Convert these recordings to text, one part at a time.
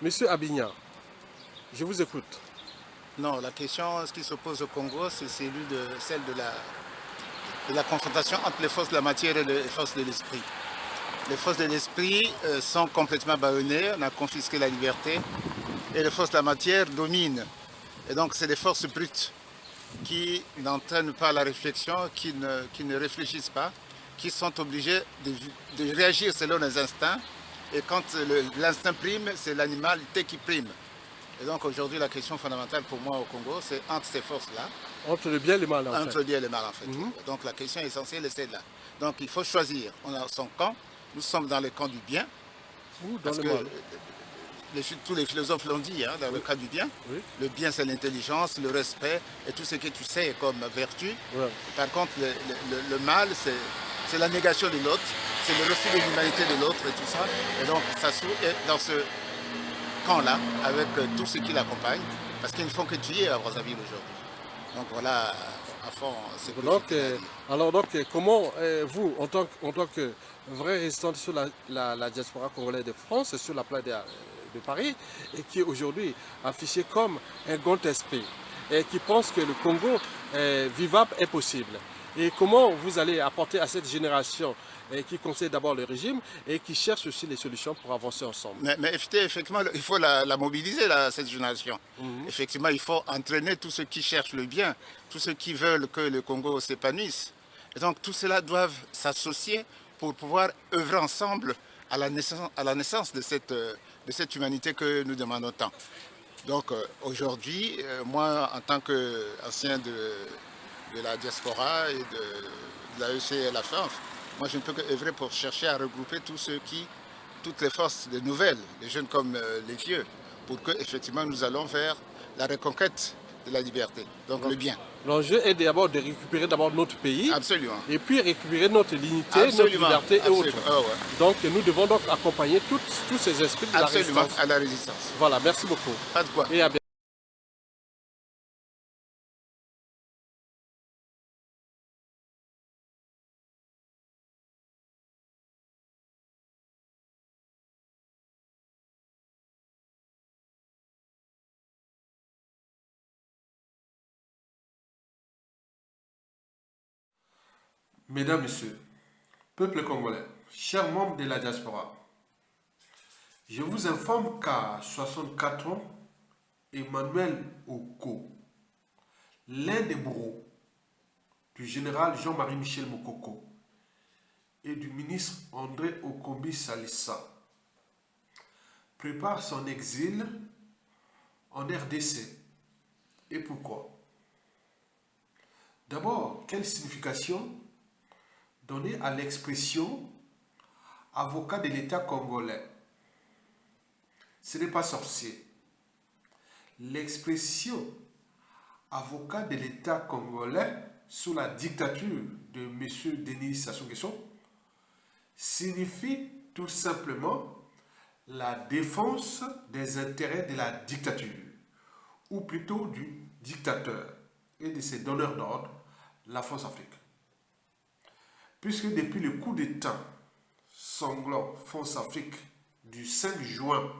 Monsieur Abignan, je vous écoute. Non, la question, ce qui se pose au Congo, c'est celle de la confrontation entre les forces de la matière et les forces de l'esprit. Les forces de l'esprit sont complètement bâillonnées, on a confisqué la liberté, et les forces de la matière dominent. Et donc, c'est des forces brutes qui n'entraînent pas la réflexion, qui ne réfléchissent pas, qui sont obligées de réagir selon les instincts. Et quand l'instinct prime, c'est l'animalité qui prime. Et donc aujourd'hui, la question fondamentale pour moi au Congo, c'est entre ces forces-là, Entre le bien et le mal, en fait. entre le bien et le mal en fait. Mhm. Donc la question essentielle est celle-là. Donc il faut choisir. On a son camp, nous sommes dans le camp du bien, Ou dans parce le que mal. tous les philosophes l'ont dit, hein, dans le Oui, cas du bien. oui. Le bien, c'est l'intelligence, le respect et tout ce que tu sais comme vertu. Ouais. Par contre, le mal, c'est la négation de l'autre, c'est le refus de l'humanité de l'autre et tout ça. Et donc, ça se trouve dans ce camp-là, avec tout ce qui l'accompagne, parce qu'ils ne font que tuer à Brazzaville aujourd'hui. Donc voilà, à fond, ce que je Donc, tenais à dire. comment vous, en tant que vrai résident sur la diaspora congolaise de France, et sur la place de Paris, et qui est aujourd'hui affiché comme un grand esprit, et qui pense que le Congo vivable est possible. Et comment vous allez apporter à cette génération qui conseille d'abord le régime et qui cherche aussi les solutions pour avancer ensemble? Mais effectivement, il faut la mobiliser, cette génération. Mhm. Effectivement, il faut entraîner tous ceux qui cherchent le bien, tous ceux qui veulent que le Congo s'épanouisse. Et donc, tout cela doivent s'associer pour pouvoir œuvrer ensemble à la naissance de cette humanité que nous demandons tant. Donc, aujourd'hui, moi, en tant qu'ancien de la diaspora et de la EC et la FANF, moi, je ne peux qu'œuvrer pour chercher à regrouper toutes les forces des nouvelles, les jeunes comme les vieux, pour que effectivement nous allons vers la reconquête de la liberté, donc le bien. L'enjeu est d'abord de récupérer d'abord notre pays Absolument, et puis récupérer notre dignité, notre absolument, liberté et autres. absolument, oh ouais. Donc nous devons donc accompagner tous ces esprits de la Absolument résistance. à la résistance. Voilà, merci beaucoup. Pas de quoi. Et à bientôt. Mesdames, Messieurs, peuple congolais, chers membres de la diaspora, je vous informe qu'à 64 ans, Emmanuel Oko, l'un des bourreaux du général Jean-Marie Michel Mokoko et du ministre André Okombi Salissa, prépare son exil en RDC. Et pourquoi? D'abord, quelle signification donner à l'expression avocat de l'État congolais? Ce n'est pas sorcier. L'expression avocat de l'État congolais sous la dictature de M. Denis Sassou Nguesso signifie tout simplement la défense des intérêts de la dictature, ou plutôt du dictateur et de ses donneurs d'ordre, la France-Afrique. Puisque depuis le coup d'État sanglant France-Afrique du 5 juin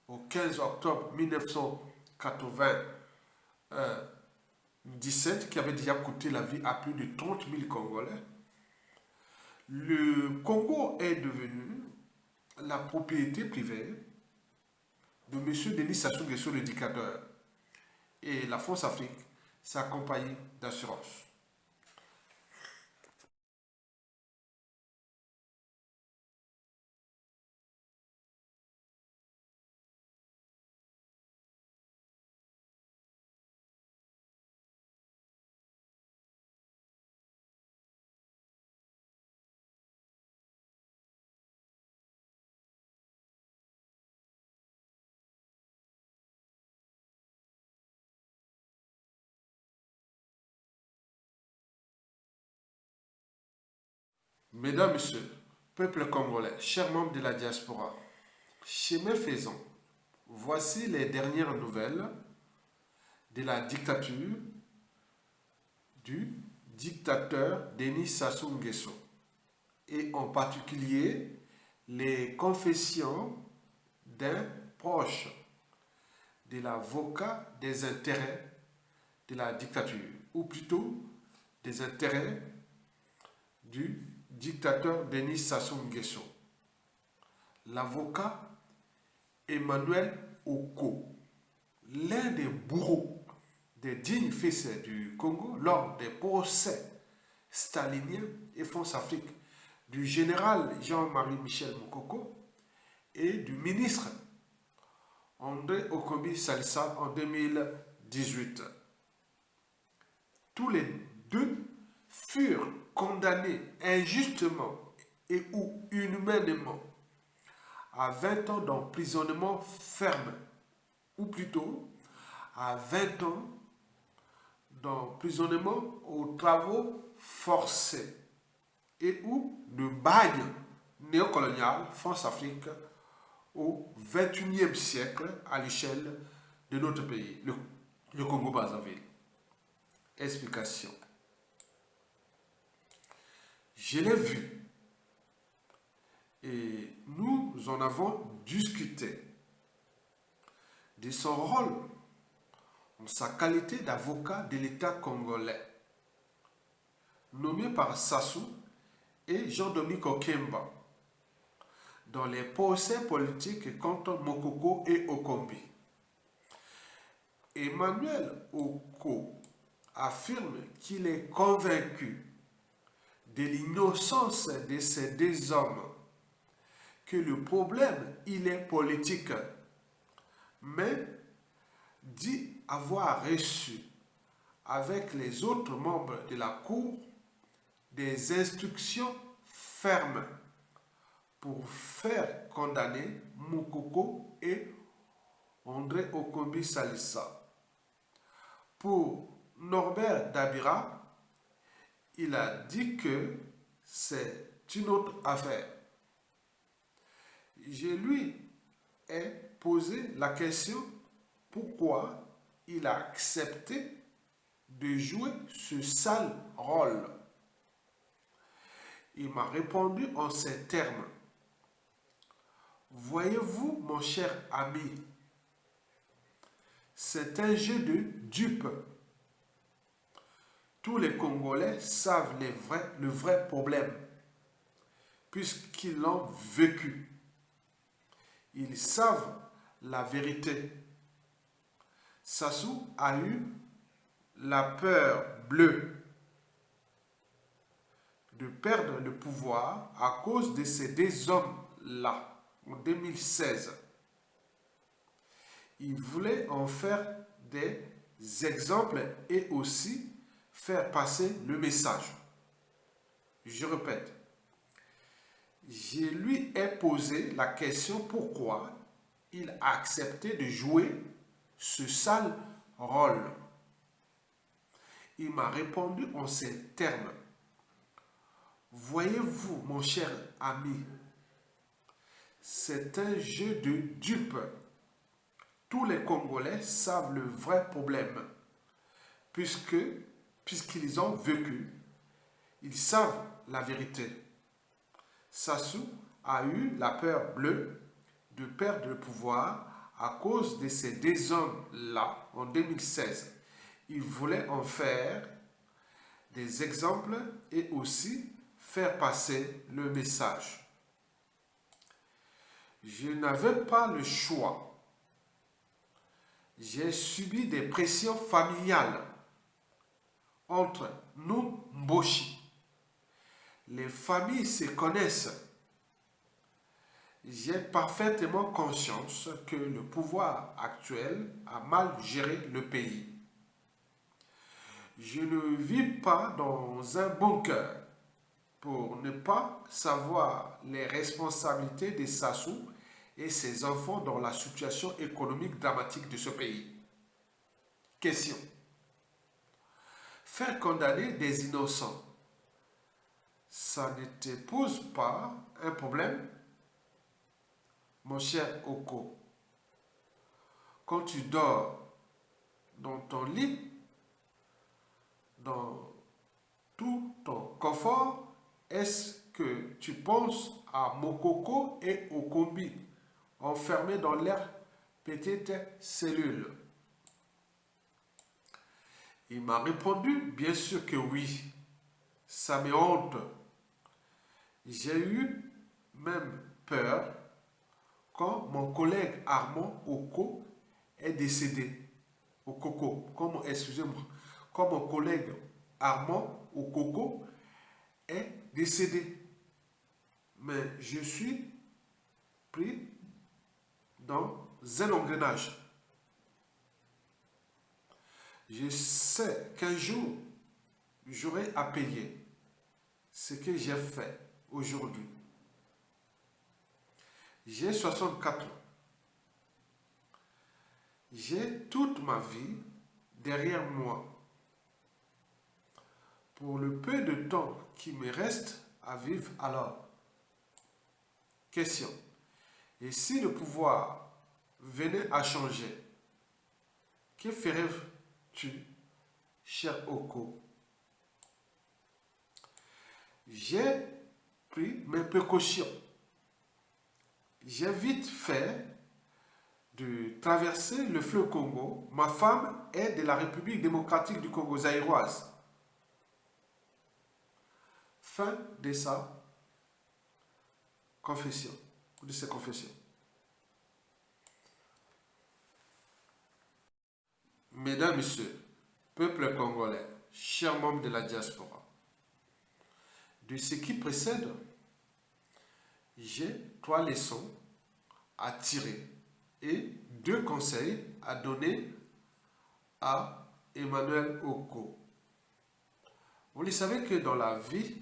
au 15 octobre 1997, qui avait déjà coûté la vie à plus de 30 000 Congolais, le Congo est devenu la propriété privée de M. Denis Sassou Nguesso, le dictateur. Et la France-Afrique, sa compagnie d'assurance. Mesdames, Messieurs, peuple congolais, chers membres de la diaspora, chemin faisant, voici les dernières nouvelles de la dictature du dictateur Denis Sassou Nguesso et en particulier les confessions d'un proche de l'avocat des intérêts de la dictature, ou plutôt des intérêts du dictateur Denis Sassou Nguesso. L'avocat Emmanuel Oko, l'un des bourreaux des dignes fils du Congo lors des procès staliniens et France-Afrique du général Jean-Marie Michel Moukoko et du ministre André Okombi Salissa en 2018. Tous les deux furent condamnés injustement et ou inhumainement à 20 ans d'emprisonnement ferme, ou plutôt à 20 ans d'emprisonnement aux travaux forcés et ou de bagne néocolonial France-Afrique au XXIe siècle à l'échelle de notre pays, le Congo-Brazzaville. Explication. Je l'ai vu et nous en avons discuté de son rôle en sa qualité d'avocat de l'État congolais, nommé par Sassou et Jean-Dominique Okemba dans les procès politiques contre Mokoko et Okombi. Emmanuel Oko affirme qu'il est convaincu de l'innocence de ces deux hommes, que le problème, il est politique, mais dit avoir reçu avec les autres membres de la Cour des instructions fermes pour faire condamner Moukoko et André Okombi Salissa. Pour Norbert Dabira, il a dit que c'est une autre affaire. Je lui ai posé la question pourquoi il a accepté de jouer ce sale rôle. Il m'a répondu en ces termes. Voyez-vous, mon cher ami, c'est un jeu de dupes. Tous les Congolais savent le vrai problème, puisqu'ils l'ont vécu. Ils savent la vérité. Sassou a eu la peur bleue de perdre le pouvoir à cause de ces deux hommes-là en 2016. Il voulait en faire des exemples et aussi faire passer le message. Je répète, je lui ai posé la question pourquoi il a accepté de jouer ce sale rôle. Il m'a répondu en ces termes. Voyez-vous, mon cher ami, c'est un jeu de dupes. Tous les Congolais savent le vrai problème, puisqu'ils ont vécu, ils savent la vérité. Sassou a eu la peur bleue de perdre le pouvoir à cause de ces deux hommes-là en 2016. Il voulait en faire des exemples et aussi faire passer le message. Je n'avais pas le choix. J'ai subi des pressions familiales entre nous Mboshi. Les familles se connaissent. J'ai parfaitement conscience que le pouvoir actuel a mal géré le pays. Je ne vis pas dans un bunker pour ne pas savoir les responsabilités de Sassou et ses enfants dans la situation économique dramatique de ce pays. Question. Faire condamner des innocents, ça ne te pose pas un problème, mon cher Oko? Quand tu dors dans ton lit, dans tout ton confort, est-ce que tu penses à Mokoko et Okombi enfermés dans leur petite cellule. Il m'a répondu, bien sûr que oui. Ça me honte. J'ai eu même peur quand mon collègue Armand Oko est décédé. Okoko, excusez-moi, quand mon collègue Armand Okoko est décédé. Mais je suis pris dans un engrenage. Je sais qu'un jour, j'aurai à payer ce que j'ai fait aujourd'hui. J'ai 64 ans. J'ai toute ma vie derrière moi. Pour le peu de temps qui me reste à vivre alors. Question. Et si le pouvoir venait à changer, que ferais-tu, cher Oko? J'ai pris mes précautions. J'ai vite fait de traverser le fleuve Congo. Ma femme est de la République démocratique du Congo zaïroise. Fin de sa confession, de ses confessions. Mesdames, Messieurs, peuple congolais, chers membres de la diaspora, de ce qui précède, j'ai 3 leçons à tirer et 2 conseils à donner à Emmanuel Oko. Vous le savez que dans la vie,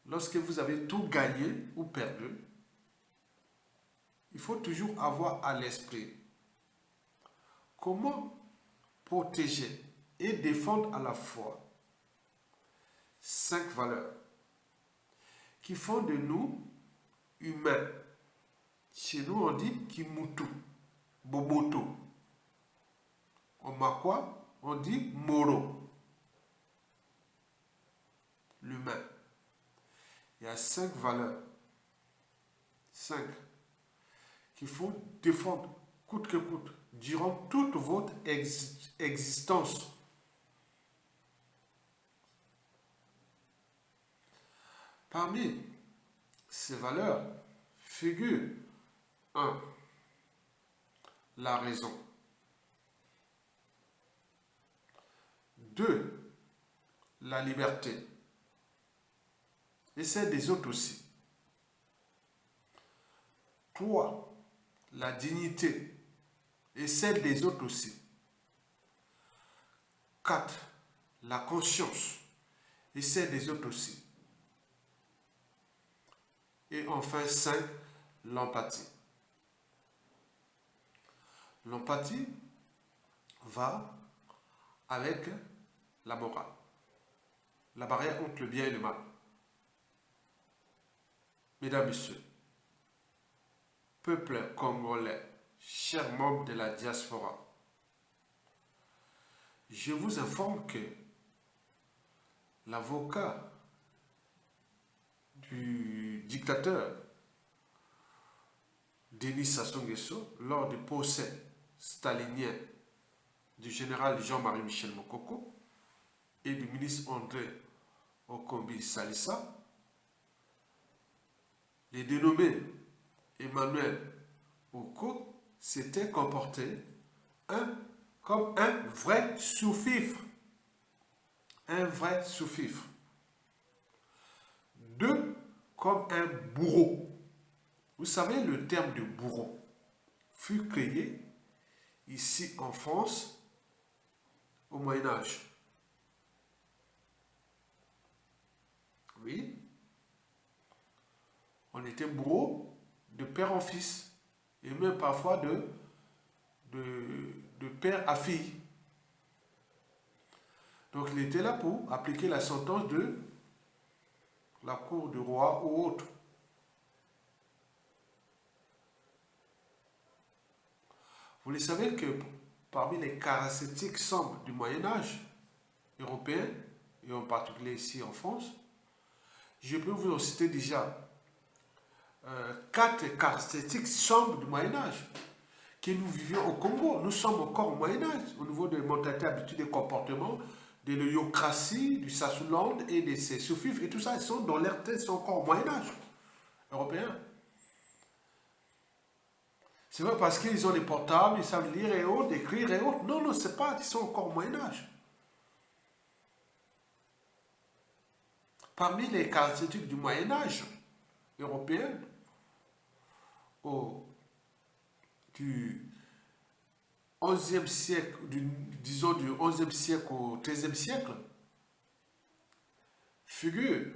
lorsque vous avez tout gagné ou perdu, il faut toujours avoir à l'esprit comment protéger et défendre à la fois 5 valeurs qui font de nous humains. Chez nous, on dit Kimutu, Boboto. En Makwa, on dit Moro, l'humain. Il y a 5 valeurs, 5, qu'il faut défendre coûte que coûte, durant toute votre existence. Parmi ces valeurs figure 1. La raison. 2. La liberté. Et celle des autres aussi. 3. La dignité. Et celle des autres aussi. 4. La conscience. Et celle des autres aussi. Et enfin 5. L'empathie. L'empathie va avec la morale. La barrière entre le bien et le mal. Mesdames, Messieurs, peuple congolais, chers membres de la diaspora, je vous informe que l'avocat du dictateur Denis Sassou Nguesso, lors du procès stalinien du général Jean-Marie Michel Mokoko et du ministre André Okombi Salissa, les dénommés Emmanuel Oko s'était comporté comme un vrai sous-fifre. Un vrai sous-fifre. 2, comme un bourreau. Vous savez, le terme de bourreau fut créé ici en France au Moyen-Âge. Oui, on était bourreau de père en fils et même parfois de père à fille. Donc il était là pour appliquer la sentence de la cour du roi ou autre. Vous le savez que parmi les caractéristiques sombres du Moyen-Âge européen, et en particulier ici en France, je peux vous en citer déjà quatre caractéristiques sombres du Moyen-Âge que nous vivions au Congo. Nous sommes encore au Moyen-Âge au niveau des mentalités, habitudes et comportements, de l'Eurocratie, du Sassoland et de ses sous-fifs et tout ça. Ils sont dans leur tête, ils sont encore au Moyen-Âge européen. C'est vrai parce qu'ils ont des portables, ils savent lire et autres, écrire et autres. Non, non, c'est pas, ils sont encore au Moyen-Âge. Parmi les caractéristiques du Moyen-Âge européen, du 11e siècle, disons du 11e siècle au 13e siècle, figurait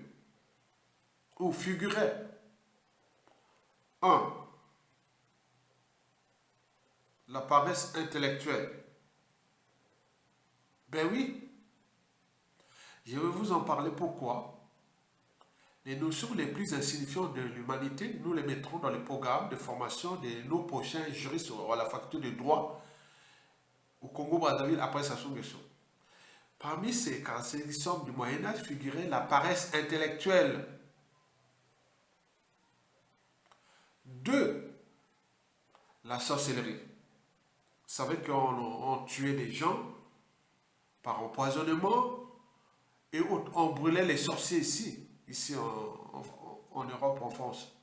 un, la paresse intellectuelle. Ben oui, je vais vous en parler pourquoi. Les notions les plus insignifiantes de l'humanité, nous les mettrons dans les programmes de formation de nos prochains juristes à la faculté de droit au Congo-Brazzaville après Sassou Nguesso. Parmi ces caractéristiques du Moyen-Âge figurait la paresse intellectuelle. 2. La sorcellerie. Vous savez qu'on tuait des gens par empoisonnement et on brûlait les sorciers ici en Europe, en France.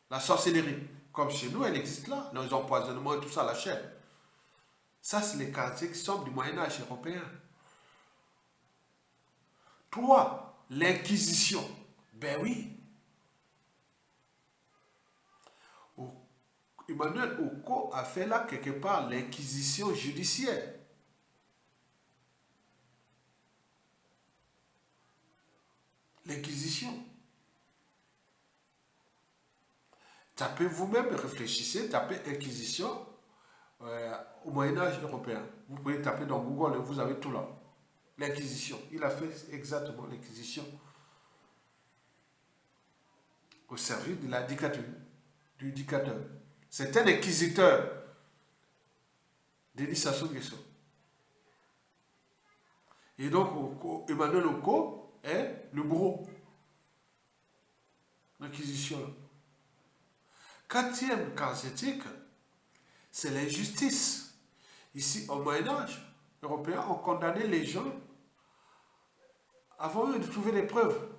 La sorcellerie, comme chez nous, elle existe là, les empoisonnements et tout ça, la chair. Ça, c'est les caractéristiques sombres du Moyen-Âge européen. 3. L'Inquisition. Ben oui. Emmanuel Oko a fait là quelque part l'inquisition judiciaire. L'inquisition. Tapez vous-même, réfléchissez, tapez inquisition au Moyen-Âge européen. Vous pouvez taper dans Google et vous avez tout là. L'inquisition. Il a fait exactement l'inquisition au service de la dictature, du dictateur. C'est un inquisiteur, Denis Sassou Nguesso. Et donc, Emmanuel Oko est le bourreau. L'inquisition. 4e caractéristique, c'est l'injustice. Ici, au Moyen-Âge européen, on condamnait les gens avant de trouver des preuves.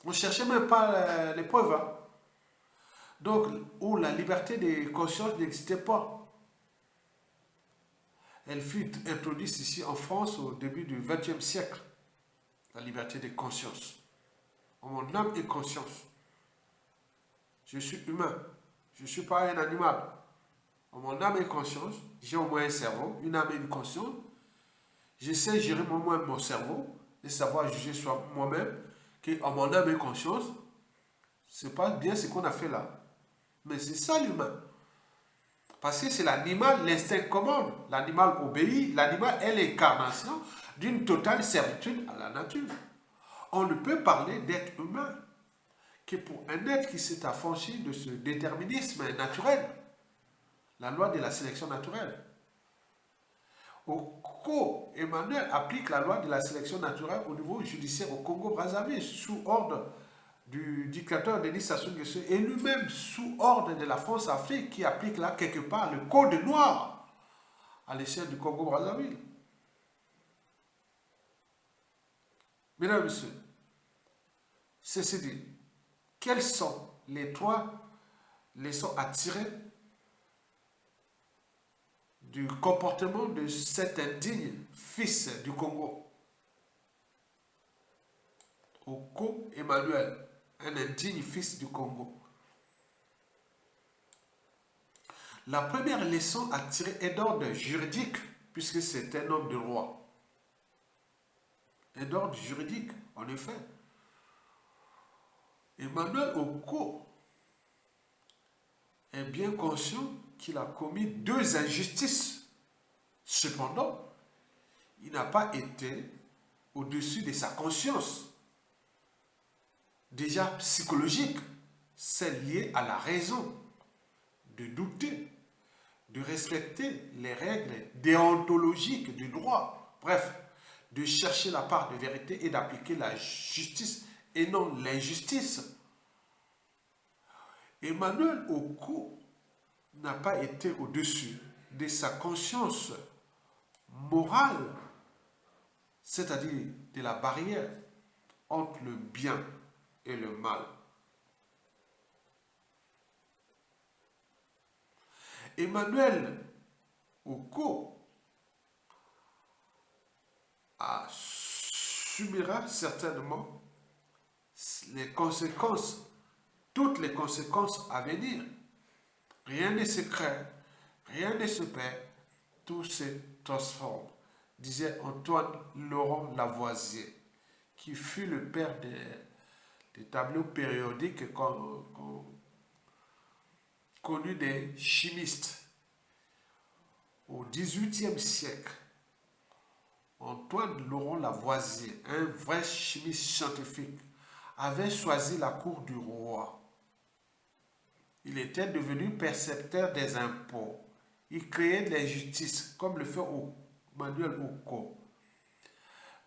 On ne cherchait même pas les preuves. Hein. Donc, où la liberté de conscience n'existait pas. Elle fut introduite ici en France au début du XXe siècle. La liberté de conscience. Mon âme et conscience. Je suis humain. Je ne suis pas un animal. Mon âme et conscience, j'ai au moins un cerveau, une âme et une conscience. Je sais gérer moi-même mon cerveau et savoir juger sur moi-même que mon âme et conscience, c'est pas bien ce qu'on a fait là. Mais c'est ça l'humain. Parce que c'est l'animal, l'instinct commande. L'animal obéit. L'animal est l'incarnation d'une totale servitude à la nature. On ne peut parler d'être humain que pour un être qui s'est affranchi de ce déterminisme naturel. La loi de la sélection naturelle. Emmanuel applique la loi de la sélection naturelle au niveau judiciaire au Congo-Brazzaville sous ordre du dictateur Denis Sassou Nguesso et lui-même sous ordre de la France-Afrique qui applique là quelque part le code noir à l'échelle du Congo-Brazzaville. Mesdames et messieurs, ceci dit, quelles sont les 3 leçons à tirer du comportement de cet indigne fils du Congo? Oko Emmanuel, un indigne fils du Congo. La première leçon à tirer est d'ordre juridique, puisque c'est un homme de loi. Un ordre juridique, en effet. Emmanuel Oko est bien conscient qu'il a commis 2 injustices. Cependant, il n'a pas été au-dessus de sa conscience. Déjà psychologique, c'est lié à la raison de douter, de respecter les règles déontologiques du droit. Bref, de chercher la part de vérité et d'appliquer la justice et non l'injustice. Emmanuel Oko n'a pas été au-dessus de sa conscience morale, c'est-à-dire de la barrière entre le bien et le mal. Emmanuel Oko assumera certainement les conséquences, toutes les conséquences à venir. Rien ne se crée, rien ne se perd, tout se transforme, disait Antoine Laurent Lavoisier, qui fut le père des tableaux périodiques connus des chimistes. Au XVIIIe siècle, Antoine Laurent Lavoisier, un vrai chimiste scientifique, avait choisi la cour du roi. Il était devenu percepteur des impôts. Il créait de l'injustice, comme le fait Emmanuel Oko.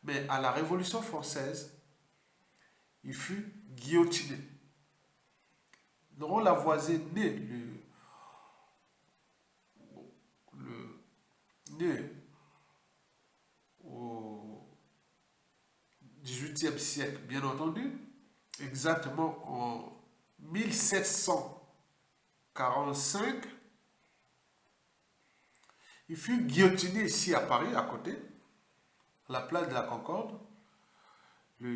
Mais à la Révolution française, il fut guillotiné. Laurent Lavoisier, né au XVIIIe siècle, bien entendu, exactement en 1745, il fut guillotiné ici à Paris, à côté, à la place de la Concorde, en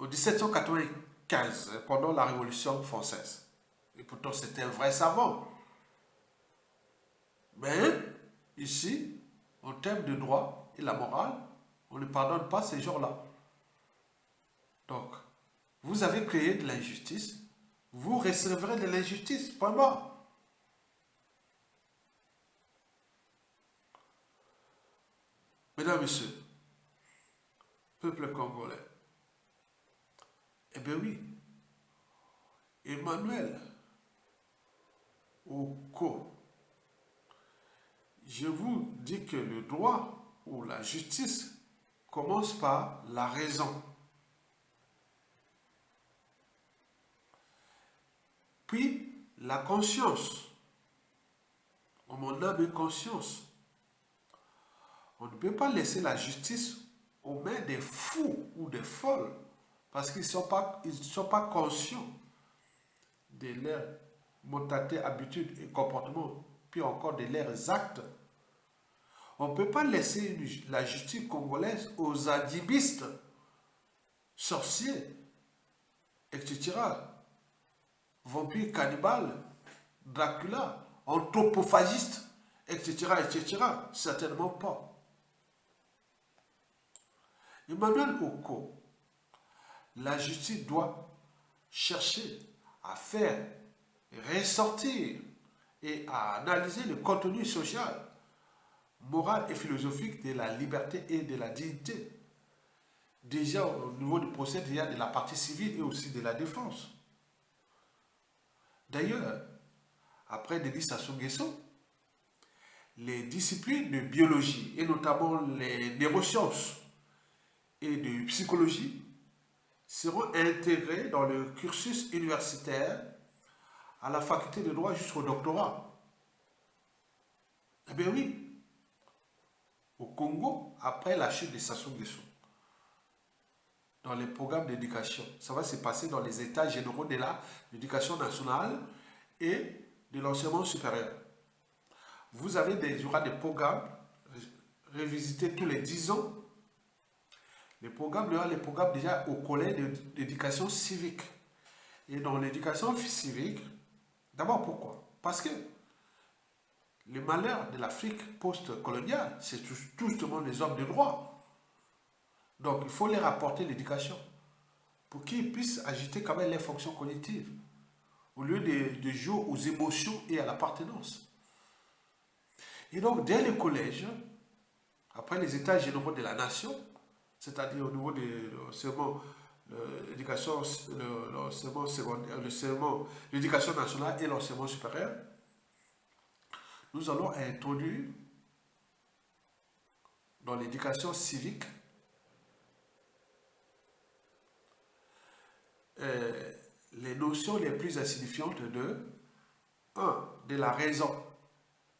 1795, pendant la Révolution française. Et pourtant, c'était un vrai savant. Mais, ici, en termes de droit et la morale, on ne pardonne pas ces gens-là. Donc, vous avez créé de l'injustice, vous recevrez de l'injustice, point barre. Mesdames, Messieurs, peuple congolais, eh bien oui, Emmanuel Oko, je vous dis que le droit ou la justice commence par la raison. Puis la conscience. On m'en a de conscience. On ne peut pas laisser la justice aux mains des fous ou des folles parce qu'ils ne sont pas conscients de leurs modalités, habitudes et comportements, puis encore de leurs actes. On ne peut pas laisser la justice congolaise aux adibistes, sorciers, etc., vampires cannibales, Dracula, anthropophagistes, etc., etc. Certainement pas. Emmanuel Oko, la justice doit chercher à faire ressortir et à analyser le contenu social, moral et philosophique de la liberté et de la dignité. Déjà au niveau du procès, il y a de la partie civile et aussi de la défense. D'ailleurs, après Denis Sassou Nguesso, les disciplines de biologie et notamment les neurosciences et de psychologie seront intégrées dans le cursus universitaire à la faculté de droit jusqu'au doctorat. Eh bien oui, au Congo, après la chute de Sassou Nguesso, dans les programmes d'éducation, ça va se passer dans les états généraux de l'éducation nationale et de l'enseignement supérieur. Il y aura des programmes révisités tous les 10 ans. Il y aura les programmes déjà au collège d'éducation civique. Et dans l'éducation civique, d'abord pourquoi? Parce que le malheur de l'Afrique post-coloniale, c'est tout justement les hommes de droit. Donc il faut leur apporter l'éducation pour qu'ils puissent agiter quand même les fonctions cognitives au lieu de jouer aux émotions et à l'appartenance. Et donc dès le collège, après les états généraux de la nation, c'est-à-dire au niveau de l'enseignement, l'éducation, l'enseignement secondaire, l'éducation nationale et l'enseignement supérieur, nous allons introduire dans l'éducation civique les notions les plus insignifiantes de la raison.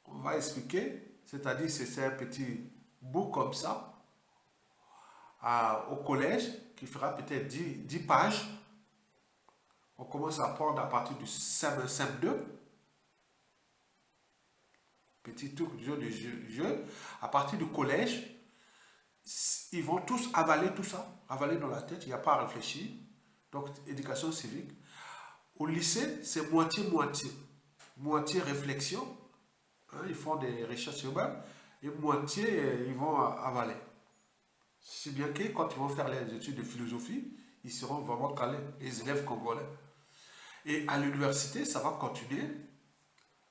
On va expliquer, c'est-à-dire c'est un petit bout comme ça, au collège, qui fera peut-être 10 pages. On commence à apprendre à partir du CM1, CM2. Petit truc du jeu de jeu. À partir du collège, ils vont tous avaler tout ça, avaler dans la tête, il n'y a pas à réfléchir. Donc, éducation civique. Au lycée, c'est moitié-moitié. Moitié réflexion, hein, ils font des recherches urbaines, et moitié, ils vont avaler. Si bien que quand ils vont faire les études de philosophie, ils seront vraiment calés, les élèves congolais. Et à l'université, ça va continuer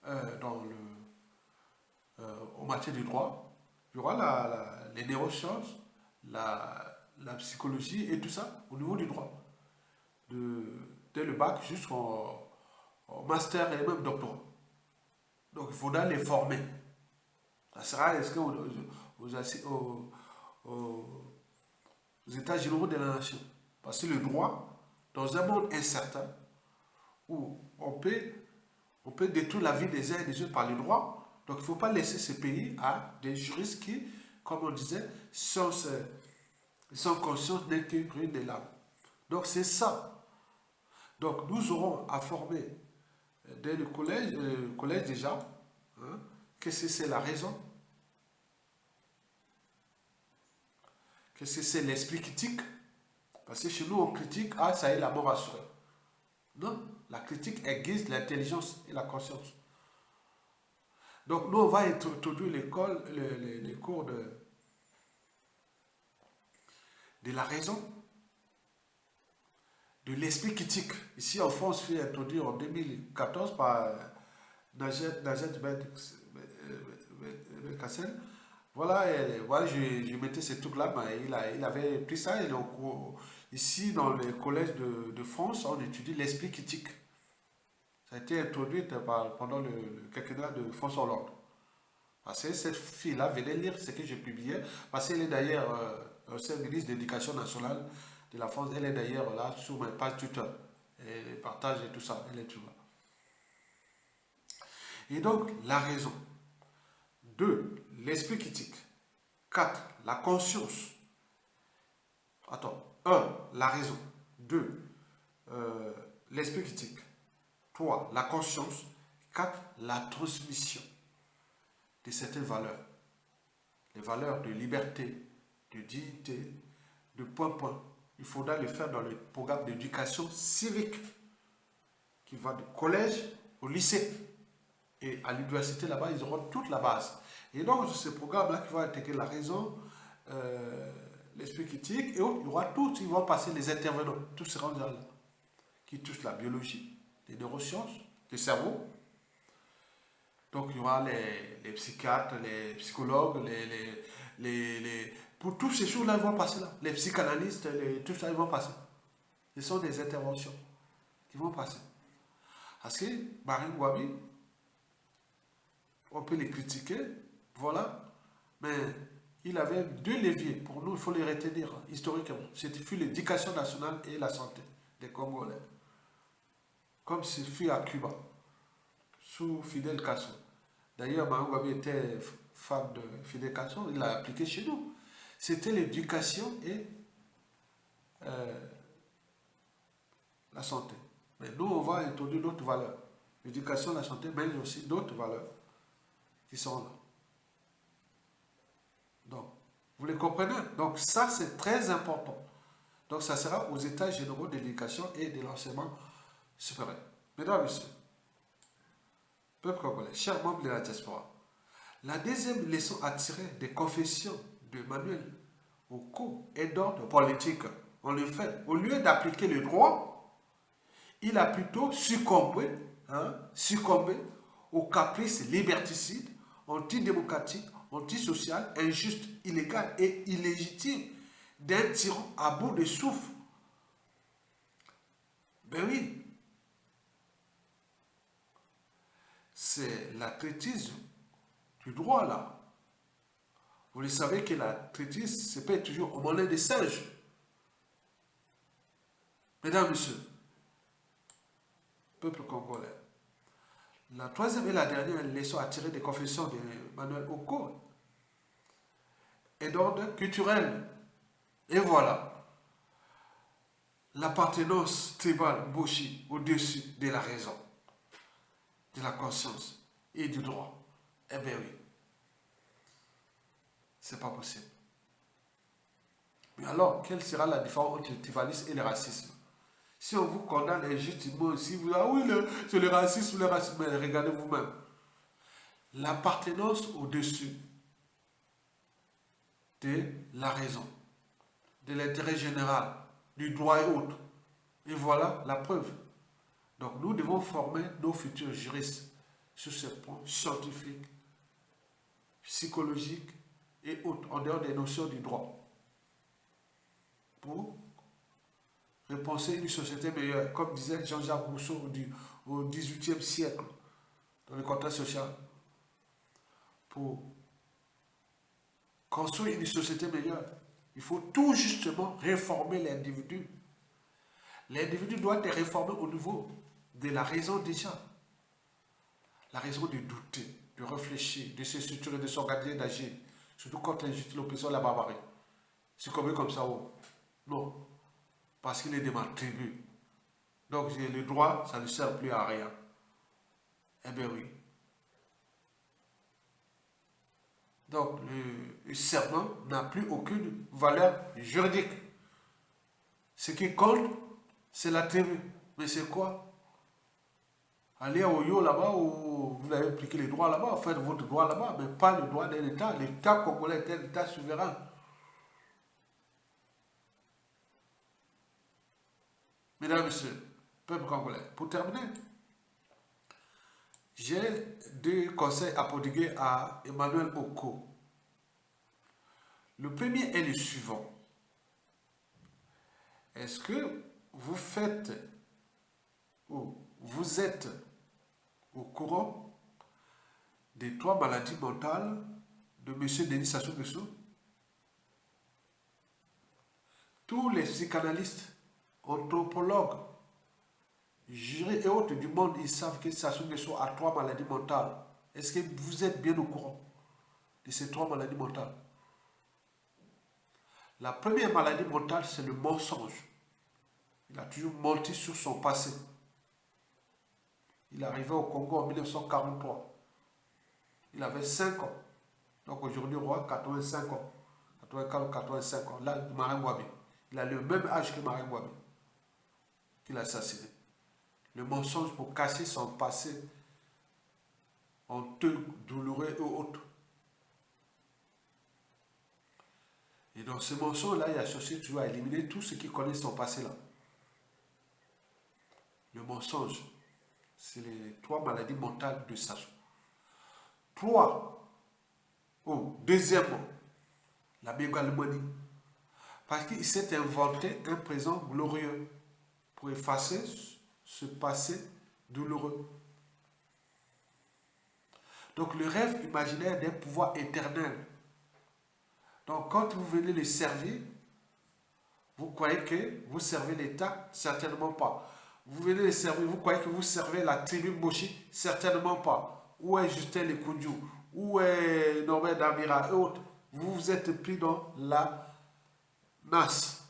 en matière du droit. Il y aura les neurosciences, la psychologie et tout ça au niveau du droit. Dès le bac jusqu'au master et même doctorat. Donc il faudra les former. Ça sera aux états généraux de la nation. Parce que le droit, dans un monde incertain, où on peut détruire la vie des uns et des autres par le droit, donc il ne faut pas laisser ce pays à des juristes qui, comme on disait, sont conscients d'un que rien de l'âme. Donc c'est ça. Donc nous aurons à former dès le collège déjà, hein, qu'est-ce que c'est la raison, qu'est-ce que c'est l'esprit critique, parce que chez nous on critique, ah ça y est, la mort assurée. Non, la critique aiguise l'intelligence et la conscience. Donc nous on va introduire les cours de la raison, de l'esprit critique. Ici en France, fut introduit en 2014 par Najed Belkacem. Voilà, voilà je mettais ces trucs-là, mais il avait pris ça. Et ici, dans les collèges de France, on étudie l'esprit critique. Ça a été introduit pendant le quinquennat de François Hollande. Parce que cette fille-là venait lire ce que je publiais, parce qu'elle est d'ailleurs ancienne ministre de l'Éducation nationale de la France. Elle est d'ailleurs là sur mes pages Twitter. Elle partage et tout ça. Elle est toujours là. Et donc, la raison. 2. L'esprit critique. 4. La conscience. Attends. 1. La raison. 2. L'esprit critique. 3. La conscience. 4. La transmission de certaines valeurs. Les valeurs de liberté, de dignité, de point. Il faudra le faire dans le programme d'éducation civique qui va du collège au lycée. Et à l'université, là-bas, ils auront toute la base. Et donc, ce programme-là qui va intégrer la raison, l'esprit critique, et il y aura tout, ils vont passer les intervenants, tous ces gens-là, qui touchent la biologie, les neurosciences, le cerveau. Donc, il y aura les psychiatres, les psychologues, pour tous ces choses-là, ils vont passer là. Les psychanalystes, tout ça, ils vont passer. Ce sont des interventions qui vont passer. Parce que Barry Ngouabi, on peut les critiquer, voilà, mais il avait 2 leviers. Pour nous, il faut les retenir historiquement. C'était l'éducation nationale et la santé des Congolais. Comme ce fut à Cuba, sous Fidel Castro. D'ailleurs, Barry Ngouabi était fan de Fidel Castro, il l'a appliqué chez nous. C'était l'éducation et la santé. Mais nous, on va introduire d'autres valeurs. L'éducation, la santé, mais aussi d'autres valeurs qui sont là. Donc, vous les comprenez? Donc, ça, c'est très important. Donc, ça sera aux états généraux de l'éducation et de l'enseignement supérieur. Mesdames et messieurs, peuple congolais, chers membres de la diaspora, la deuxième leçon à tirer des confessions de Manuel Oko est d'ordre politique. En effet, au lieu d'appliquer le droit, il a plutôt succombé aux caprices liberticides, antidémocratiques, antisocial, injuste, illégal et illégitime d'un tyran à bout de souffle. Ben oui, c'est la traîtrise du droit là. Vous le savez que la traîtrise, c'est pas toujours au mollet des singes. Mesdames, Messieurs, peuple congolais. La troisième et la dernière leçon à tirer des confessions d'Emmanuel Oko est d'ordre culturel. Et voilà, l'appartenance tribale Boshi au-dessus de la raison, de la conscience et du droit. Eh bien oui, c'est pas possible. Mais alors, quelle sera la différence entre le tribalisme et le racisme? Si on vous condamne injustement, si vous dites, ah oui, c'est le racisme, mais regardez vous-même. L'appartenance au-dessus de la raison, de l'intérêt général, du droit et autres. Et voilà la preuve. Donc nous devons former nos futurs juristes sur ce point scientifique, psychologique et autres, en dehors des notions du droit, pour repenser une société meilleure, comme disait Jean-Jacques Rousseau au XVIIIe siècle, dans le contexte social, pour construire une société meilleure. Il faut tout justement réformer l'individu. L'individu doit être réformé au niveau de la raison déjà. La raison de douter, de réfléchir, de se structurer, de s'organiser, d'agir. Surtout contre l'injustice, l'oppression, la barbarie. C'est comme ça, oh. Non. Parce qu'il est de ma tribu. Donc le droit, ça ne sert plus à rien. Eh bien oui. Donc le serment n'a plus aucune valeur juridique. Ce qui compte, c'est la tribu. Mais c'est quoi? Allez à Oyo là-bas où vous avez appliqué les droits là-bas, faites votre droit là-bas, mais pas le droit d'un État. L'État congolais est un État souverain. Mesdames et messieurs, peuple congolais, pour terminer, j'ai deux conseils à prodiguer à Emmanuel Oko. Le premier est le suivant. Est-ce que vous faites ou vous êtes au courant des 3 maladies mentales de M. Denis Sassou Nguesso? Tous les psychanalystes, anthropologues, jurés et autres du monde, ils savent que Sassou Nguesso a 3 maladies mentales. Est-ce que vous êtes bien au courant de ces 3 maladies mentales? La première maladie mentale, c'est le mensonge. Il a toujours menti sur son passé. Il est arrivé au Congo en 1943. Il avait 5 ans. Donc aujourd'hui, roi, 85 ans. 84 ou 85 ans. Là, Martin Ngouabi. Il a le même âge que Martin Ngouabi, qu'il a assassiné. Le mensonge pour cacher son passé honteux, douloureux et autres. Et dans ce mensonge-là, il a cherché toujours à éliminer tout ce qui connaît son passé là. Le mensonge, c'est les 3 maladies mentales de Sassou. 3. Deuxièmement, la mégalomanie. Parce qu'il s'est inventé un présent glorieux pour effacer ce passé douloureux. Donc le rêve imaginaire d'un pouvoir éternel. Donc quand vous venez le servir, vous croyez que vous servez l'État? Certainement pas. Vous venez le servir, vous croyez que vous servez la tribu Moshi? Certainement pas. Où est Justin Lekoudjou? Où est Norbert Damira et autres? Vous vous êtes pris dans la masse,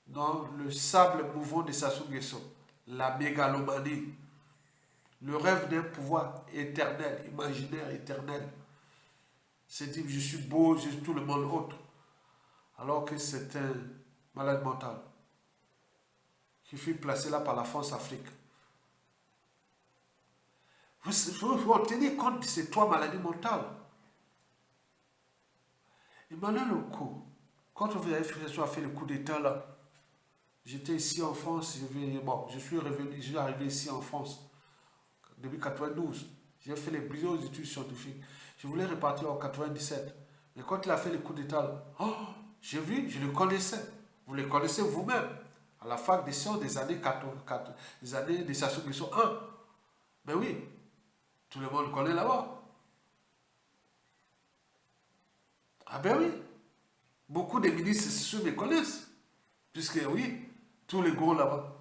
dans le sable mouvant de Sassou Nguesso, la mégalomanie, le rêve d'un pouvoir éternel, imaginaire, éternel. C'est dire je suis beau, je suis tout le monde autre, alors que c'est un malade mental qui fut placé là par la France-Afrique. Vous tenez compte de ces 3 maladies mentales. Emmanuel Oko, quand vous avez fait le coup d'État là, j'étais ici en France, je suis arrivé ici en France depuis 92. J'ai fait les brillants études scientifiques. Je voulais repartir en 97. Mais quand il a fait le coup d'État, j'ai vu, je le connaissais. Vous le connaissez vous-même. À la fac des sciences des années 80, des années de Sassou Nguesso 1. Mais oui, tout le monde le connaît là-bas. Ah ben oui. Beaucoup de ministres me connaissent. Puisque oui, tous les gros là-bas.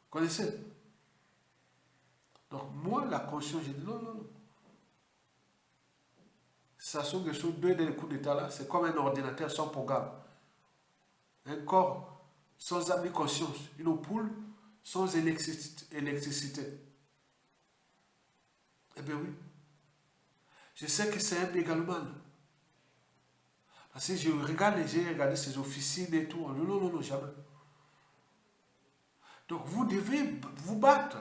Connaissez? Donc moi, la conscience, j'ai dit non, non, non. Sassou Nguesso, deux des coups d'État là, c'est comme un ordinateur sans programme. Un corps sans âme ni conscience. Une ampoule sans électricité. Eh bien oui. Je sais que c'est un mégalomane. Parce que j'ai regardé ses officines et tout. Non, non, non, non, jamais. Donc vous devez vous battre.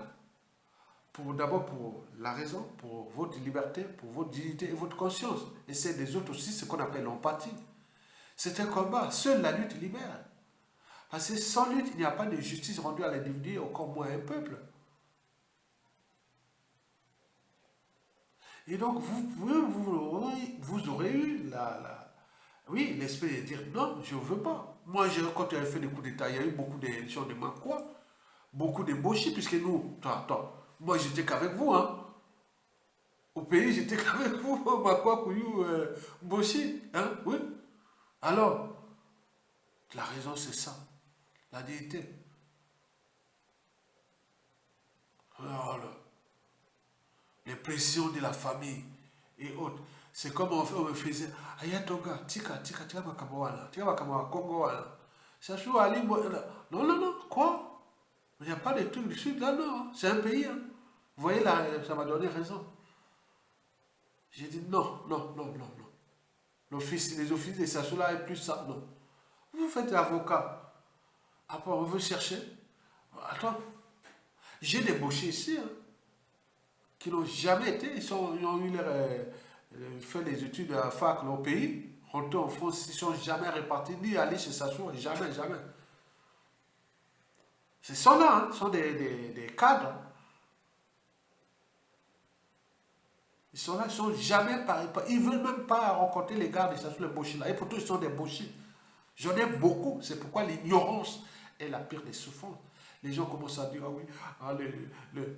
D'abord pour la raison, pour votre liberté, pour votre dignité et votre conscience. Et c'est des autres aussi, ce qu'on appelle l'empathie. C'est un combat. Seule la lutte libère. Parce que sans lutte, il n'y a pas de justice rendue à l'individu, encore moins à un peuple. Et donc, vous aurez eu oui, l'esprit de dire non, je ne veux pas. Moi, quand il avait fait des coups d'État, il y a eu beaucoup d'élections de Makwa, beaucoup de Boshi, puisque nous, attends, moi j'étais qu'avec vous, hein. Au pays, j'étais qu'avec vous, Makwa, Kouyou, Boshi, hein, oui. Alors, la raison c'est ça, la dignité. Voilà. Les pressions de la famille et autres. C'est comme on me faisait, Ayatoga, tika makabawana, tika makabawana, Congo wana. Ça joue à l'île. Non, non, non, quoi? Il n'y a pas de trucs du sud là, non. C'est un pays. Hein. Vous voyez, là, ça m'a donné raison. J'ai dit non, non, non, non, non. Les offices de Sassou là est plus ça, non. Vous faites avocat. Après, on veut chercher. Attends, j'ai débauché ici, hein, qui n'ont jamais été, ils ont eu fait des études à fac au pays, rentrés en France, ils ne sont jamais répartis, ni allés chez Sassou, jamais, jamais. Ce sont là, hein, ce sont des cadres. Hein. Ils sont là, ils ne sont jamais pareils. Ils ne veulent même pas rencontrer les gars de Sassou, les Bochis là. Et pourtant, ils sont des Bochis. J'en ai beaucoup, c'est pourquoi l'ignorance est la pire des souffrances. Les gens commencent à dire, ah oui, ah,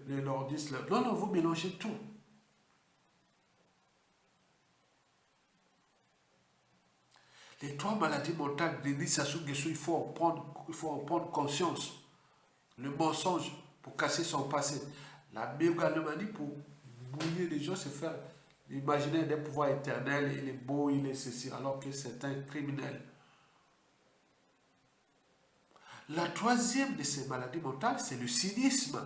les nordistes. Non, non, vous mélangez tout. Les trois maladies mentales de Sassou Nguesso, il faut en prendre conscience. Le mensonge pour casser son passé. La mégalomanie pour bouiller les gens, se faire imaginer des pouvoirs éternels, il est beau, il est ceci, alors que c'est un criminel. La troisième de ces maladies mentales, c'est le cynisme.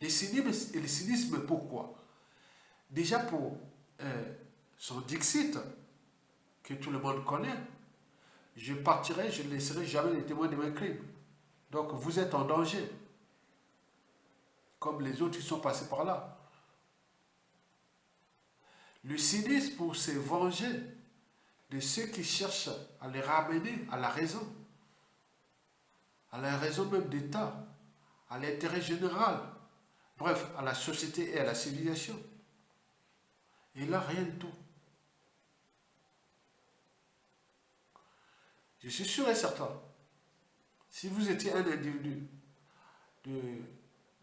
Le cynisme, pourquoi? Déjà pour son Dixit, que tout le monde connaît. Je partirai, je ne laisserai jamais les témoins de mes crimes. Donc vous êtes en danger. Comme les autres qui sont passés par là. Le cynisme pour se venger de ceux qui cherchent à les ramener à la raison même d'État, à l'intérêt général, bref, à la société et à la civilisation. Et là, rien du tout. Je suis sûr et certain, si vous étiez un individu de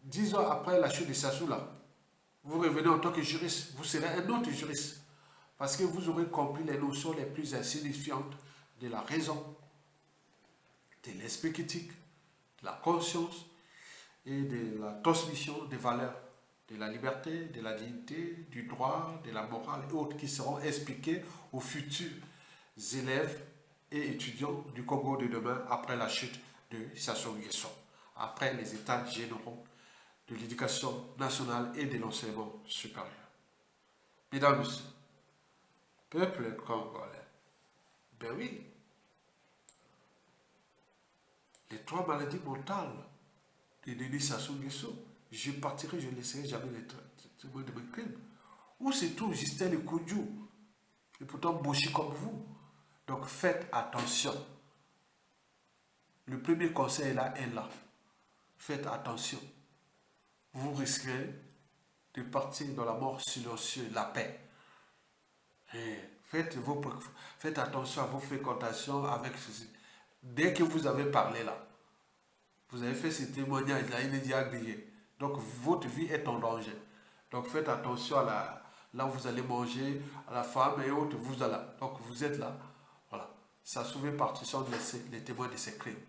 10 ans après la chute de Sassou là, vous revenez en tant que juriste, vous serez un autre juriste. Parce que vous aurez compris les notions les plus insignifiantes de la raison, de l'esprit critique, de la conscience et de la transmission des valeurs, de la liberté, de la dignité, du droit, de la morale et autres qui seront expliquées aux futurs élèves et étudiants du Congo de demain après la chute de Sassou Nguesso, après les états généraux de l'éducation nationale et de l'enseignement supérieur. Mesdames, Messieurs, peuple congolais, ben oui, les trois maladies mentales de Denis Sassou Nguesso, je partirai, je ne laisserai jamais les témoins de mes crimes. Ou c'est tout, Justin le Koudjou, et pourtant Boshi comme vous. Donc faites attention. Le premier conseil là est là. Faites attention. Vous risquerez de partir dans la mort silencieuse, la paix. Et faites attention à vos fréquentations avec ceci. Dès que vous avez parlé là, vous avez fait ce témoignage là, il est déjà grillé. Donc votre vie est en danger. Donc faites attention à là où vous allez manger, à la femme et autres, vous allez. Donc vous êtes là. Voilà. Ça souvient partition les témoins de ces crimes.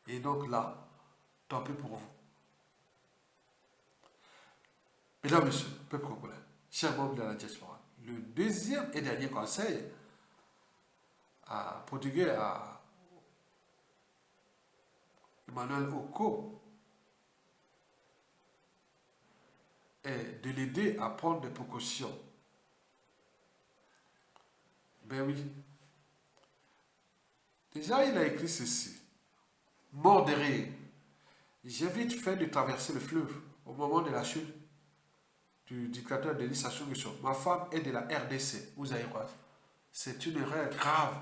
Et donc là, tant pis pour vous. Mesdames, Messieurs, peuple congolais, chers membres de la diaspora, le deuxième et dernier conseil à prodiguer à Emmanuel Oko est de l'aider à prendre des précautions. Ben oui. Déjà, il a écrit ceci. Mort de rire. J'ai vite fait de traverser le fleuve au moment de la chute du dictateur Denis Sassou Nguesso. Ma femme est de la RDC, vous allez voir. C'est une erreur grave.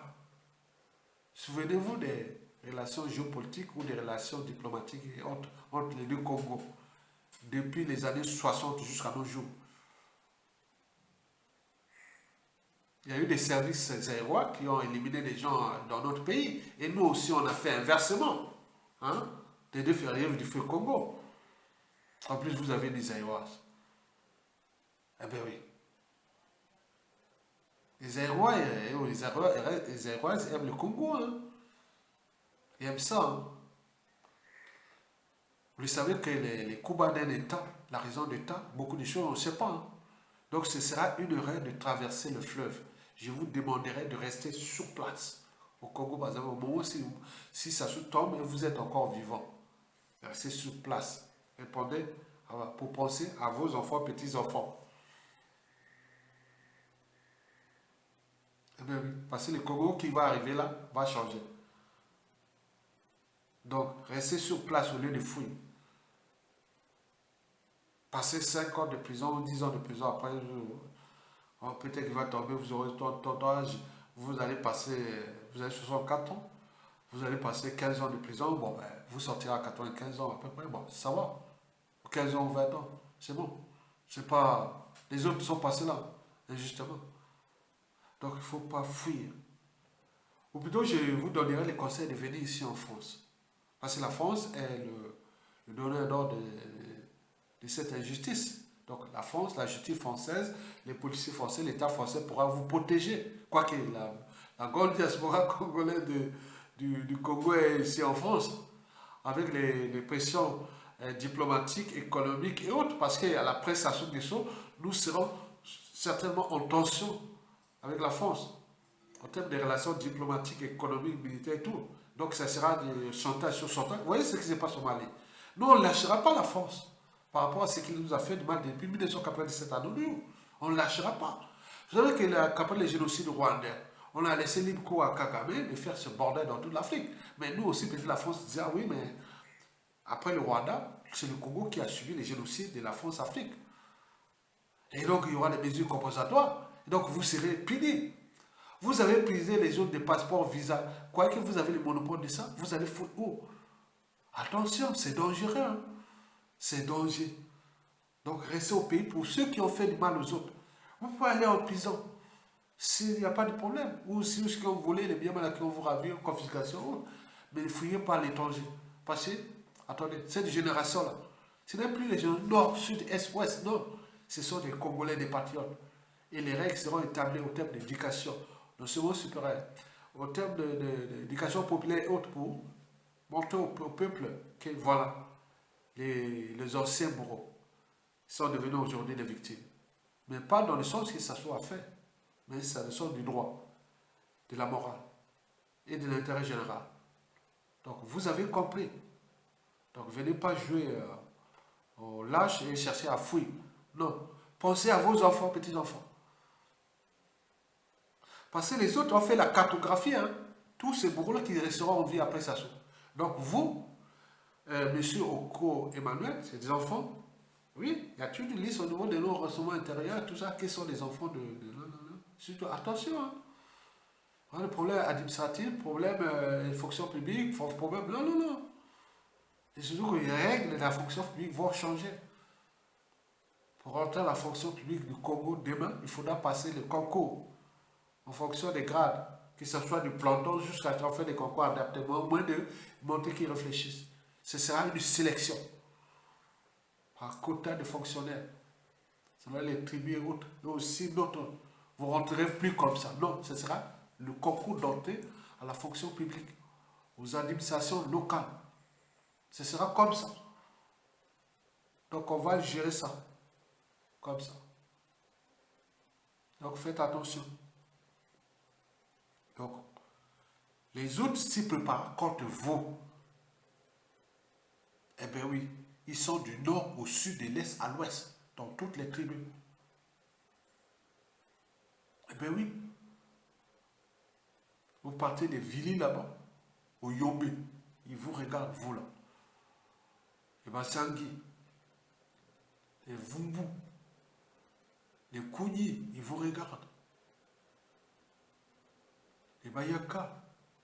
Souvenez-vous des relations géopolitiques ou des relations diplomatiques entre les deux Congos depuis les années 60 jusqu'à nos jours. Il y a eu des services zaïrois qui ont éliminé des gens dans notre pays. Et nous aussi, on a fait inversement. Hein? Des deux rives du feu Congo. En plus, vous avez des Zaïrois. Eh bien oui. Les Zaïrois aiment le Congo. Hein? Ils aiment ça. Hein? Vous savez que les coups bas d'un État, la raison d'État, beaucoup de choses, on ne sait pas. Hein? Donc ce sera une erreur de traverser le fleuve. Je vous demanderai de rester sur place. Au Congo, par exemple, au moment où si ça se tombe et vous êtes encore vivant, restez sur place. Répondez pour penser à vos enfants, petits-enfants. Eh bien, parce que le Congo qui va arriver là va changer. Donc, restez sur place au lieu de fouiller. Passez 5 ans de prison ou 10 ans de prison, après, peut-être qu'il va tomber, vous aurez ton âge, vous allez passer, vous avez 64 ans, vous allez passer 15 ans de prison, bon, ben, vous sortirez à 95 ans à peu près, bon, ça va. 15 ans ou 20 ans, c'est bon. C'est pas... Les autres sont passés là, injustement. Donc, il ne faut pas fuir. Ou plutôt, je vous donnerai les conseils de venir ici en France. Parce que la France est le donneur d'ordre de cette injustice. Donc, la France, la justice française, les policiers français, l'État français pourra vous protéger. Quoique la grande diaspora congolaise du Congo est ici en France, avec les pressions diplomatiques, économiques et autres, parce qu'à la presse Sassou Nguesso, nous serons certainement en tension avec la France, en termes de relations diplomatiques, économiques, militaires et tout. Donc ça sera des chantages sur chantage. Vous voyez ce qui se passe au Mali. Nous, on ne lâchera pas la France par rapport à ce qu'il nous a fait de mal depuis 1997 à nous. On ne lâchera pas. Vous savez qu'après le génocide rwandais, on a laissé libre cours à Kagame de faire ce bordel dans toute l'Afrique. Mais nous aussi, peut-être la France disait, ah oui, mais après le Rwanda, c'est le Congo qui a subi les génocides de la France-Afrique. Et donc, il y aura des mesures compensatoires. Et donc, vous serez punis. Vous avez prisé les autres des passeports, visa. Quoi que vous avez le monopole de ça, vous allez foutre où? Attention, c'est dangereux. Hein? C'est dangereux. Donc, restez au pays pour ceux qui ont fait du mal aux autres. Vous pouvez aller en prison s'il n'y a pas de problème. Ou si ceux qui ont volé les biens qui ont vous ravi, confiscation. Mais ne fouillez pas l'étranger. Parce que, attendez, cette génération-là, ce n'est plus les gens nord, sud, est, ouest, non. Ce sont des Congolais, des patriotes. Et les règles seront établies au terme d'éducation, d'enseignement supérieur, au terme d'éducation populaire et autres pour montrer au peuple que voilà, les anciens bourreaux sont devenus aujourd'hui des victimes. Mais pas dans le sens que ça soit fait, mais c'est dans le sens du droit, de la morale et de l'intérêt général. Donc vous avez compris. Donc venez pas jouer au lâche et chercher à fuir. Non. Pensez à vos enfants, petits-enfants. Parce que les autres ont fait la cartographie. Hein? Tous ces bourreaux-là qui resteront en vie après ça. Donc vous, monsieur Oko Emmanuel, c'est des enfants. Oui, il y a toute une liste au niveau de nos renseignements intérieurs, tout ça, qui sont des enfants de surtout, attention. Hein? Le problème administratif, problème fonction publique, problème... Non. Et surtout que les règles de la fonction publique vont changer. Pour rentrer à la fonction publique du Congo demain, il faudra passer le concours en fonction des grades, que ce soit du planton jusqu'à en fait des concours adaptés, au moins de montrer qu'ils réfléchissent. Ce sera une sélection par quota de fonctionnaires. Ce sera les tribus et autres, et aussi d'autres. Vous ne rentrerez plus comme ça. Non, ce sera le concours d'entrée à la fonction publique, aux administrations locales. Ce sera comme ça. Donc on va gérer ça. Comme ça. Donc faites attention. Donc, les autres s'y préparent contre vous. Eh bien oui, ils sont du nord au sud, de l'est à l'ouest, dans toutes les tribus. Eh bien oui. Vous partez des Vili là-bas, au Yombe. Ils vous regardent, vous là. Les Bassangi, les Vumbu, les Kouni, ils vous regardent. Les Bayaka,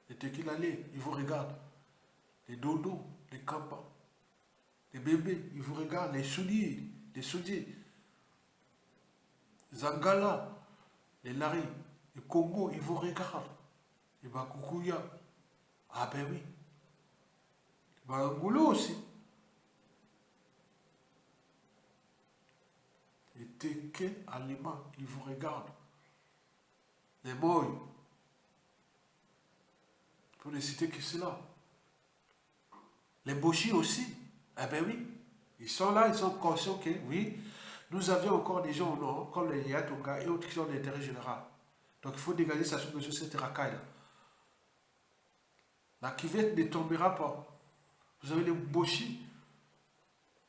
les Tekilale, ils vous regardent. Les Dodo, les Kamba, les bébés, ils vous regardent. Les Soudi, les Zangala, les Lari, les Congo, ils vous regardent. Les Bakukuya, ah ben oui. Les Bangoulou aussi. Les Teke Alima, ils vous regardent. Les Moy, pour ne citer que cela. Les Boshi aussi, eh ben oui. Ils sont là, ils sont conscients que oui, nous avions encore des gens au nord, comme les Yatoka et autres qui sont d'intérêt général. Donc il faut dégager sa soupe sur cette racaille-là. La cuvette ne tombera pas. Vous avez les Boshi,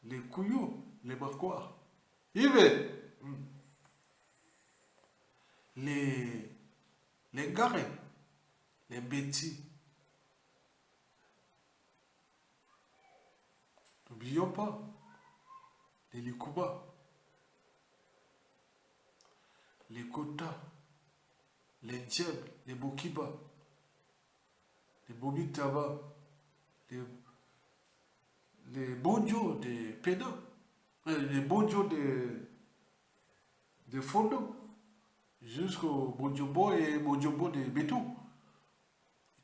les Kouyou, les Marquois. Les Garés, les Betty. N'oublions pas les Likuba, les Kota, les Diables, les Bokiba, les Bomitaba, les Bonjo de Pena, les Bonjo de Fondo, jusqu'au Bonjobo et Bonjobo de Betou.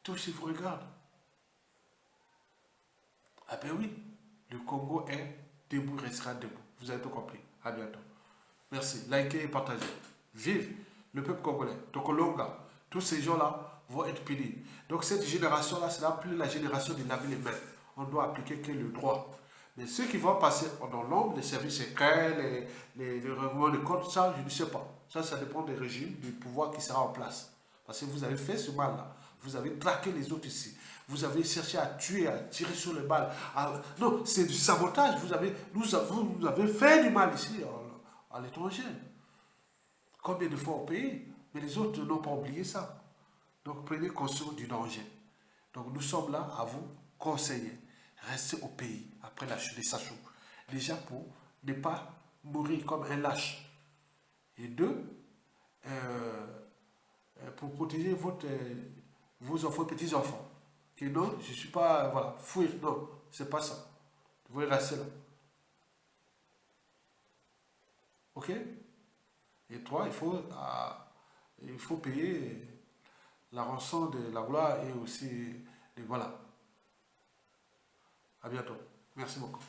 Tous ils vous regardent. Ah ben oui, le Congo est debout, restera debout. Vous avez tout compris. À bientôt. Merci. Likez et partagez. Vive le peuple congolais. Tokolonga. Tous ces gens-là vont être punis. Donc cette génération-là, ce n'est plus la génération de laver les mains. On doit appliquer que le droit. Mais ceux qui vont passer dans l'ombre, les services secrets, les règlements de compte, ça, je ne sais pas. Ça dépend des régimes, du pouvoir qui sera en place. Parce que vous avez fait ce mal-là. Vous avez traqué les autres ici. Vous avez cherché à tuer, à tirer sur les balles. Non, c'est du sabotage. Vous avez fait du mal ici, à l'étranger. Combien de fois au pays? Mais les autres n'ont pas oublié ça. Donc prenez conscience du danger. Donc nous sommes là à vous conseiller. Restez au pays après la chute des Sachou. Déjà pour ne pas mourir comme un lâche. Et deux, pour protéger vos enfants, petits-enfants. Et non, je ne suis pas, voilà, fuir, non, c'est pas ça. Vous pouvez rester là. Ok? Et toi, il faut payer la rançon de la gloire et aussi, voilà. À bientôt. Merci beaucoup.